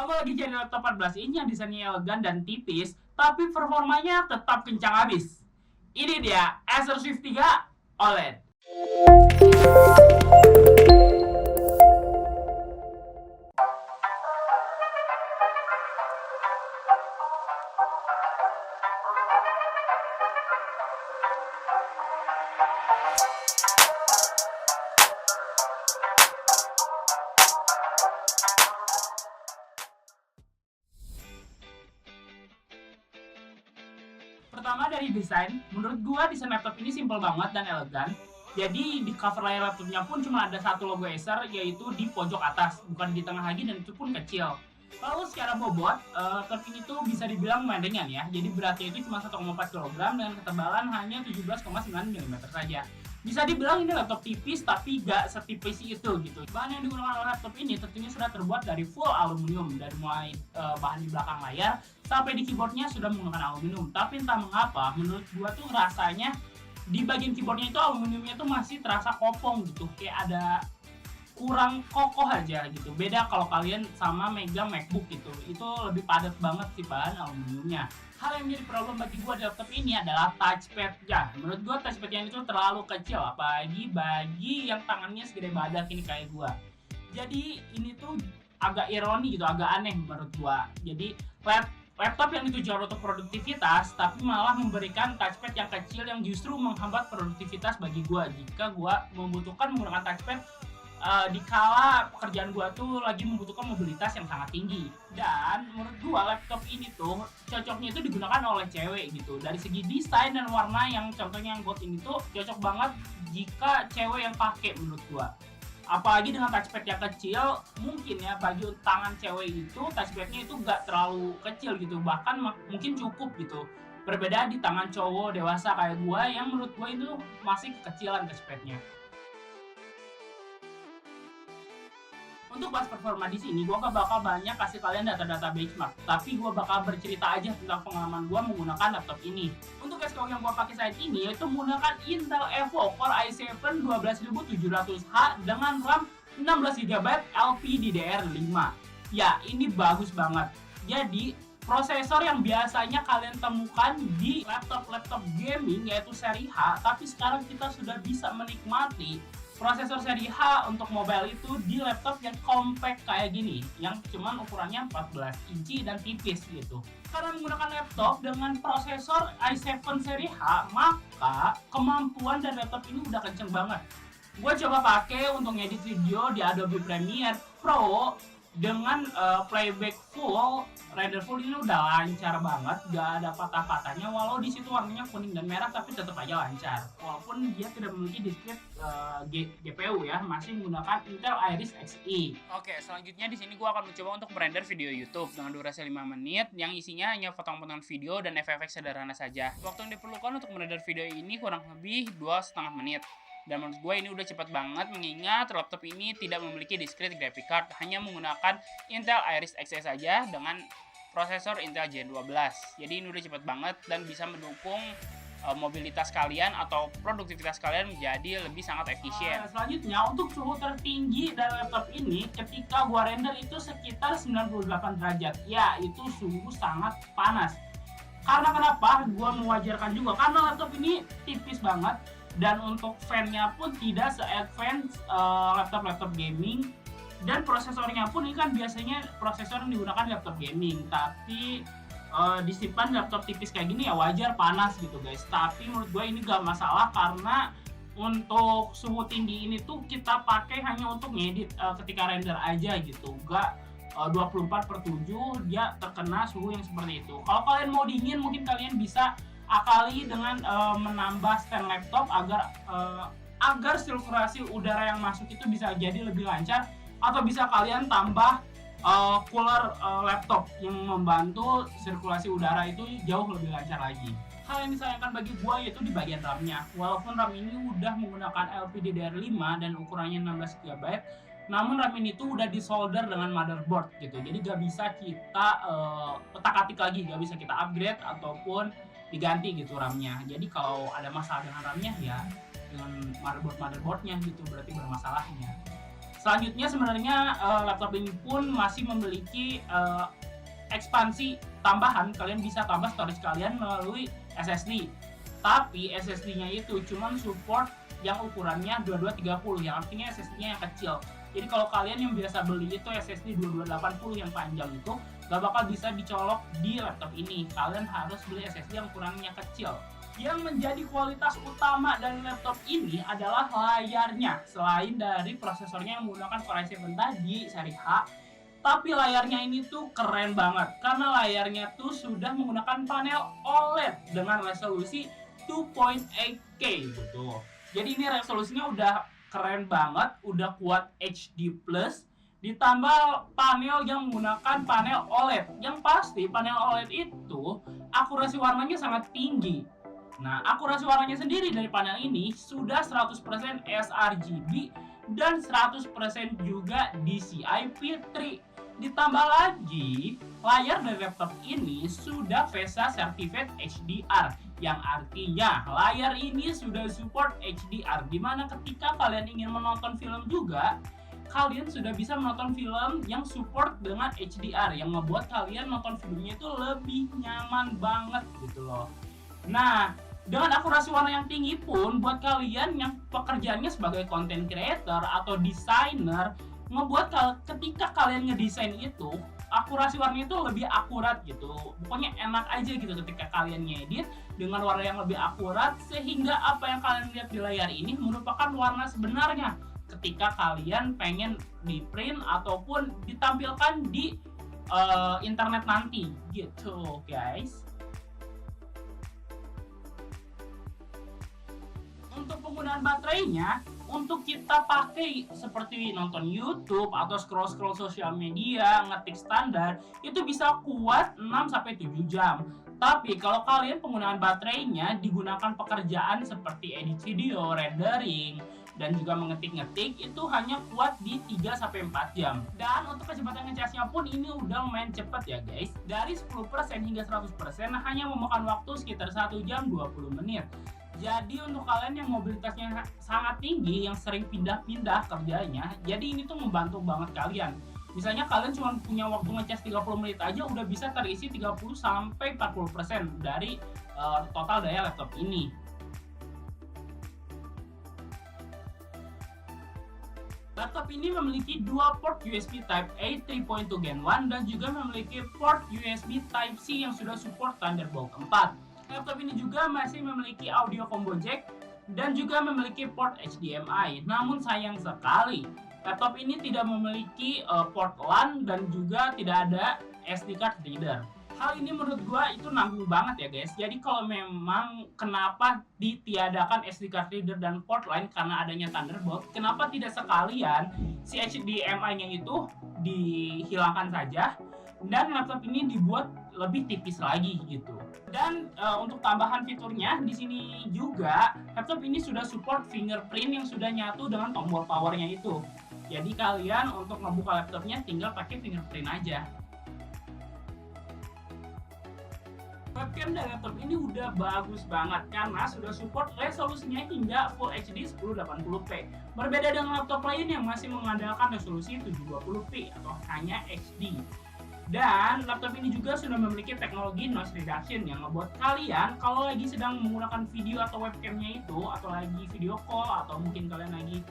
Kamu lagi cari laptop 14 inch yang desainnya elegan dan tipis, tapi performanya tetap kencang abis. Ini dia Acer Swift 3 OLED. Pertama dari desain, menurut gua desain laptop ini simple banget dan elegan. Jadi di cover layar laptopnya pun cuma ada satu logo Acer, yaitu di pojok atas, bukan di tengah lagi, dan itu pun kecil. Lalu secara bobot, laptop ini tuh bisa dibilang lumayan ringan ya. Jadi beratnya itu cuma 1,4 kg dengan ketebalan hanya 17,9 mm saja. Bisa dibilang ini laptop tipis tapi gak setipis itu gitu. Bahan yang digunakan oleh laptop ini tentunya sudah terbuat dari full aluminium, dari mulai bahan di belakang layar sampai di keyboardnya sudah menggunakan aluminium. Tapi entah mengapa menurut gua tuh rasanya di bagian keyboardnya itu aluminiumnya tuh masih terasa kopong gitu, kayak ada kurang kokoh aja gitu. Beda kalau kalian sama megang MacBook gitu, itu lebih padat banget sih bahan aluminiumnya. Hal yang menjadi problem bagi gua di laptop ini adalah touchpad ya. Menurut gua touchpadnya itu terlalu kecil, apalagi bagi yang tangannya segede badak ini kayak gua. Jadi ini tuh agak ironi gitu, agak aneh menurut gua. Jadi laptop yang ditujukan untuk produktivitas tapi malah memberikan touchpad yang kecil yang justru menghambat produktivitas bagi gua jika gua membutuhkan menggunakan touchpad dikala pekerjaan gua tuh lagi membutuhkan mobilitas yang sangat tinggi. Dan menurut gua laptop ini tuh cocoknya itu digunakan oleh cewek gitu. Dari segi desain dan warna, yang contohnya yang gold ini tuh cocok banget jika cewek yang pakai menurut gua. Apalagi dengan touchpad yang kecil, mungkin ya bagi tangan cewek itu touchpadnya itu gak terlalu kecil gitu, bahkan mungkin cukup gitu. Berbeda di tangan cowok dewasa kayak gua yang menurut gua itu masih kekecilan touchpadnya. Untuk bahas performa di sini, gue gak bakal banyak kasih kalian data-data benchmark, tapi gue bakal bercerita aja tentang pengalaman gue menggunakan laptop ini. Untuk SKU yang gue pakai saat ini yaitu menggunakan Intel Evo Core i7 12700H dengan RAM 16GB LPDDR5. Ya, ini bagus banget. Jadi, prosesor yang biasanya kalian temukan di laptop-laptop gaming yaitu seri H, tapi sekarang kita sudah bisa menikmati prosesor seri H untuk mobile itu di laptop yang compact kayak gini, yang cuman ukurannya 14 inci dan tipis gitu. Karena menggunakan laptop dengan prosesor i7 seri H, maka kemampuan dan laptop ini udah kenceng banget. Gue coba pakai untuk ngedit video di Adobe Premiere Pro dengan playback full, render full, ini udah lancar banget, gak ada patah-patahnya. Walau di situ warnanya kuning dan merah tapi tetap aja lancar. Walaupun dia tidak memiliki discrete GPU ya, masih menggunakan Intel Iris Xe. Oke, selanjutnya di sini gua akan mencoba untuk merender video YouTube dengan durasi 5 menit yang isinya hanya potong-potongan video dan efek-efek sederhana saja. Waktu yang diperlukan untuk merender video ini kurang lebih 2,5 menit. Dan menurut gue ini udah cepat banget, mengingat laptop ini tidak memiliki discrete graphic card, hanya menggunakan Intel Iris Xe saja dengan prosesor Intel Gen 12. Jadi ini udah cepat banget dan bisa mendukung mobilitas kalian atau produktivitas kalian menjadi lebih sangat efisien. Selanjutnya untuk suhu tertinggi dari laptop ini ketika gua render itu sekitar 98 derajat. Ya, itu suhu sangat panas. Karena kenapa? Gua mewajarkan juga karena laptop ini tipis banget. Dan untuk fan-nya pun tidak se-advance laptop-laptop gaming. Dan prosesornya pun ini kan biasanya prosesor yang digunakan di laptop gaming. Tapi disimpan laptop tipis kayak gini ya wajar panas gitu guys. Tapi menurut gue ini gak masalah karena untuk suhu tinggi ini tuh kita pakai hanya untuk ngedit ketika render aja gitu. Gak 24/7 dia terkena suhu yang seperti itu. Kalau kalian mau dingin mungkin kalian bisa akali dengan menambah stand laptop agar sirkulasi udara yang masuk itu bisa jadi lebih lancar, atau bisa kalian tambah cooler laptop yang membantu sirkulasi udara itu jauh lebih lancar lagi. Hal yang disayangkan bagi gua yaitu di bagian RAM-nya. Walaupun RAM ini udah menggunakan LPDDR5 dan ukurannya 16GB, namun RAM ini tuh udah disolder dengan motherboard gitu. Jadi gak bisa kita otak-atik lagi, gak bisa kita upgrade ataupun diganti gitu RAM-nya. Jadi kalau ada masalah dengan RAM-nya ya dengan motherboardnya gitu berarti bermasalahnya. Selanjutnya sebenarnya laptop ini pun masih memiliki ekspansi tambahan. Kalian bisa tambah storage kalian melalui SSD. Tapi SSD-nya itu cuma support yang ukurannya 2230, yang artinya SSD-nya yang kecil. Jadi kalau kalian yang biasa beli itu SSD 2280 yang panjang itu gak bakal bisa dicolok di laptop ini. Kalian harus beli SSD yang ukurannya kecil. Yang menjadi kualitas utama dari laptop ini adalah layarnya. Selain dari prosesornya yang menggunakan Core i7 tadi, seri H, tapi layarnya ini tuh keren banget. Karena layarnya tuh sudah menggunakan panel OLED dengan resolusi 2.8K gitu. Jadi ini resolusinya udah keren banget, udah kuat HD+, ditambah panel yang menggunakan panel OLED. Yang pasti panel OLED itu akurasi warnanya sangat tinggi. Nah, akurasi warnanya sendiri dari panel ini sudah 100% sRGB dan 100% juga DCI-P3. Ditambah lagi, layar dari laptop ini sudah VESA Certified HDR, yang artinya layar ini sudah support HDR, dimana ketika kalian ingin menonton film juga, kalian sudah bisa menonton film yang support dengan HDR, yang membuat kalian nonton filmnya itu lebih nyaman banget gitu loh. Nah, dengan akurasi warna yang tinggi pun buat kalian yang pekerjaannya sebagai content creator atau desainer, ngebuat ketika kalian ngedesain itu akurasi warna itu lebih akurat gitu. Pokoknya enak aja gitu ketika kalian ngedit dengan warna yang lebih akurat, sehingga apa yang kalian lihat di layar ini merupakan warna sebenarnya ketika kalian pengen di print ataupun ditampilkan di internet nanti gitu guys. Untuk penggunaan baterainya, untuk kita pakai seperti nonton YouTube atau scroll-scroll sosial media, ngetik standar, itu bisa kuat 6-7 jam. Tapi kalau kalian penggunaan baterainya digunakan pekerjaan seperti edit video, rendering, dan juga mengetik-ngetik, itu hanya kuat di 3-4 jam. Dan untuk kecepatan ngecasnya pun ini udah lumayan cepat ya guys. Dari 10% hingga 100% hanya memakan waktu sekitar 1 jam 20 menit. Jadi untuk kalian yang mobilitasnya sangat tinggi, yang sering pindah-pindah kerjanya, jadi ini tuh membantu banget kalian. Misalnya kalian cuma punya waktu ngecas 30 menit aja udah bisa terisi 30-40% dari total daya laptop ini. Laptop ini memiliki dua port USB Type-A 3.2 Gen 1 dan juga memiliki port USB Type-C yang sudah support Thunderbolt 4. Laptop ini juga masih memiliki audio combo jack dan juga memiliki port HDMI. Namun sayang sekali, laptop ini tidak memiliki port LAN dan juga tidak ada SD card reader. Hal ini menurut gua itu nanggung banget ya guys. Jadi kalau memang kenapa ditiadakan SD card reader dan port lain karena adanya Thunderbolt, kenapa tidak sekalian si HDMI-nya itu dihilangkan saja dan laptop ini dibuat lebih tipis lagi gitu. Dan untuk tambahan fiturnya di sini juga laptop ini sudah support fingerprint yang sudah nyatu dengan tombol powernya itu. Jadi kalian untuk membuka laptopnya tinggal pakai fingerprint aja. Webcam dari laptop ini udah bagus banget karena sudah support resolusinya hingga Full HD 1080p. Berbeda dengan laptop lain yang masih mengandalkan resolusi 720p atau hanya HD. Dan laptop ini juga sudah memiliki teknologi noise reduction yang membuat kalian kalau lagi sedang menggunakan video atau webcamnya itu, atau lagi video call, atau mungkin kalian lagi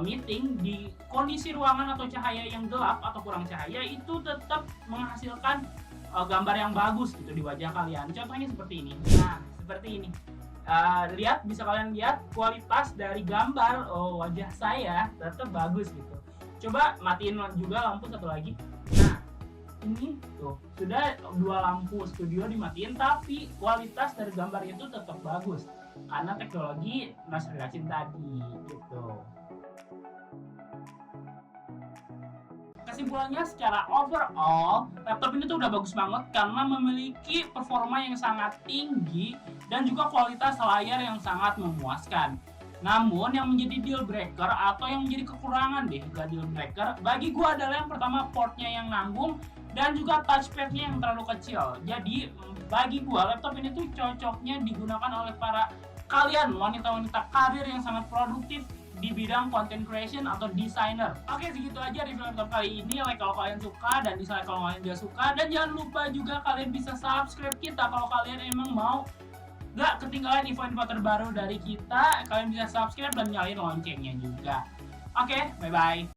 meeting di kondisi ruangan atau cahaya yang gelap atau kurang cahaya, itu tetap menghasilkan gambar yang bagus gitu di wajah kalian. Contohnya seperti ini. Nah, seperti ini. Lihat, bisa kalian lihat kualitas dari gambar wajah saya tetap bagus gitu. Coba matiin juga lampu satu lagi. Nah, ini tuh sudah dua lampu studio dimatiin tapi kualitas dari gambar itu tetap bagus karena teknologi noise reduction tadi gitu. Kesimpulannya secara overall, laptop ini tuh udah bagus banget karena memiliki performa yang sangat tinggi dan juga kualitas layar yang sangat memuaskan. Namun yang menjadi deal breaker atau yang menjadi kekurangan gak deal breaker bagi gua adalah yang pertama portnya yang nanggung dan juga touchpadnya yang terlalu kecil. Jadi bagi gua laptop ini tuh cocoknya digunakan oleh para kalian wanita-wanita karir yang sangat produktif di bidang content creation atau designer. Oke, segitu aja review laptop kali ini. Like kalau kalian suka dan dislike kalau kalian gak suka. Dan jangan lupa juga kalian bisa subscribe kita kalau kalian emang mau gak ketinggalan info-info terbaru dari kita. Kalian bisa subscribe dan nyalain loncengnya juga. Oke, bye-bye.